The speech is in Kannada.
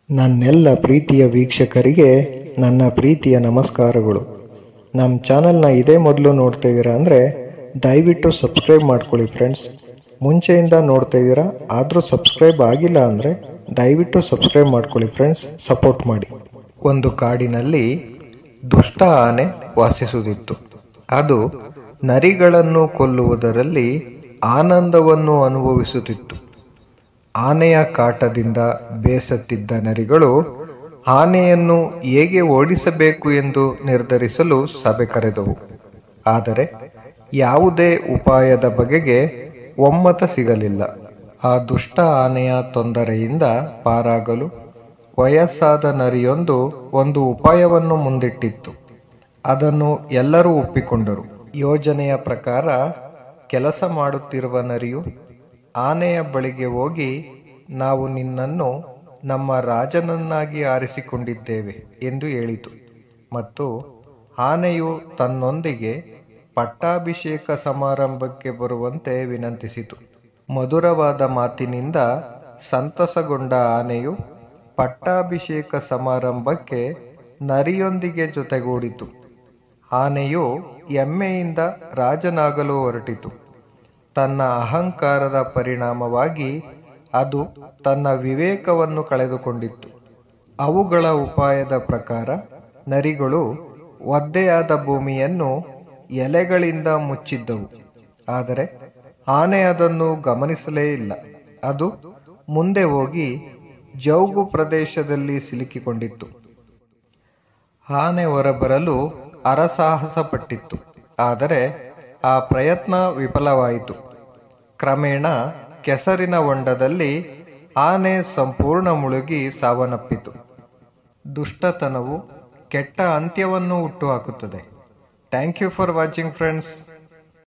ನನ್ನೆಲ್ಲ ಪ್ರೀತಿಯ ವೀಕ್ಷಕರಿಗೆ ನನ್ನ ಪ್ರೀತಿಯ ನಮಸ್ಕಾರಗಳು. ನಮ್ಮ ಚಾನಲ್ನ ಇದೇ ಮೊದಲು ನೋಡ್ತಿದ್ದೀರಾ ಅಂದರೆ ದಯವಿಟ್ಟು ಸಬ್ಸ್ಕ್ರೈಬ್ ಮಾಡ್ಕೊಳ್ಳಿ ಫ್ರೆಂಡ್ಸ್. ಮುಂಚೆಯಿಂದ ನೋಡ್ತಿದ್ದೀರಾ ಆದರೂ ಸಬ್ಸ್ಕ್ರೈಬ್ ಆಗಿಲ್ಲ ಅಂದರೆ ದಯವಿಟ್ಟು ಸಬ್ಸ್ಕ್ರೈಬ್ ಮಾಡ್ಕೊಳ್ಳಿ ಫ್ರೆಂಡ್ಸ್, ಸಪೋರ್ಟ್ ಮಾಡಿ. ಒಂದು ಕಾಡಿನಲ್ಲಿ ದುಷ್ಟ ಆನೆ ವಾಸಿಸುತ್ತಿತ್ತು. ಅದು ನರಿಗಳನ್ನು ಕೊಲ್ಲುವುದರಲ್ಲಿ ಆನಂದವನ್ನು ಅನುಭವಿಸುತ್ತಿತ್ತು. ಆನೆಯ ಕಾಟದಿಂದ ಬೇಸತ್ತಿದ್ದ ನರಿಗಳು ಆನೆಯನ್ನು ಹೇಗೆ ಓಡಿಸಬೇಕು ಎಂದು ನಿರ್ಧರಿಸಲು ಸಭೆ ಕರೆದವು. ಆದರೆ ಯಾವುದೇ ಉಪಾಯದ ಬಗೆಗೆ ಒಮ್ಮತ ಸಿಗಲಿಲ್ಲ. ಆ ದುಷ್ಟ ಆನೆಯ ತೊಂದರೆಯಿಂದ ಪಾರಾಗಲು ವಯಸ್ಸಾದ ನರಿಯೊಂದು ಒಂದು ಉಪಾಯವನ್ನು ಮುಂದಿಟ್ಟಿತ್ತು. ಅದನ್ನು ಎಲ್ಲರೂ ಒಪ್ಪಿಕೊಂಡರು. ಯೋಜನೆಯ ಪ್ರಕಾರ ಕೆಲಸ ಮಾಡುತ್ತಿರುವ ನರಿಯು ಆನೆಯ ಬಳಿಗೆ ಹೋಗಿ, ನಾವು ನಿನ್ನನ್ನು ನಮ್ಮ ರಾಜನನ್ನಾಗಿ ಆರಿಸಿಕೊಂಡಿದ್ದೇವೆ ಎಂದು ಹೇಳಿತು. ಮತ್ತು ಆನೆಯು ತನ್ನೊಂದಿಗೆ ಪಟ್ಟಾಭಿಷೇಕ ಸಮಾರಂಭಕ್ಕೆ ಬರುವಂತೆ ವಿನಂತಿಸಿತು. ಮಧುರವಾದ ಮಾತಿನಿಂದ ಸಂತಸಗೊಂಡ ಆನೆಯು ಪಟ್ಟಾಭಿಷೇಕ ಸಮಾರಂಭಕ್ಕೆ ನರಿಯೊಂದಿಗೆ ಜೊತೆಗೂಡಿತು. ಆನೆಯು ಹೆಮ್ಮೆಯಿಂದ ರಾಜನಾಗಲು ಹೊರಟಿತು. ತನ್ನ ಅಹಂಕಾರದ ಪರಿಣಾಮವಾಗಿ ಅದು ತನ್ನ ವಿವೇಕವನ್ನು ಕಳೆದುಕೊಂಡಿತ್ತು. ಅವುಗಳ ಉಪಾಯದ ಪ್ರಕಾರ ನರಿಗಳು ಒದ್ದೆಯಾದ ಭೂಮಿಯನ್ನು ಎಲೆಗಳಿಂದ ಮುಚ್ಚಿದ್ದವು. ಆದರೆ ಆನೆ ಅದನ್ನು ಗಮನಿಸಲೇ ಇಲ್ಲ. ಅದು ಮುಂದೆ ಹೋಗಿ ಜೌಗು ಪ್ರದೇಶದಲ್ಲಿ ಸಿಲುಕಿಕೊಂಡಿತ್ತು. ಆನೆ ಹೊರಬರಲು ಹರಸಾಹಸ ಪಟ್ಟಿತ್ತು. ಆದರೆ ಆ ಪ್ರಯತ್ನ ವಿಫಲವಾಯಿತು. ಕ್ರಮೇಣ ಕೆಸರಿನ ಹೊಂಡದಲ್ಲಿ ಆನೆ ಸಂಪೂರ್ಣ ಮುಳುಗಿ ಸಾವನ್ನಪ್ಪಿತು. ದುಷ್ಟತನವು ಕೆಟ್ಟ ಅಂತ್ಯವನ್ನು ಹುಟ್ಟುಹಾಕುತ್ತದೆ. Thank you for watching friends.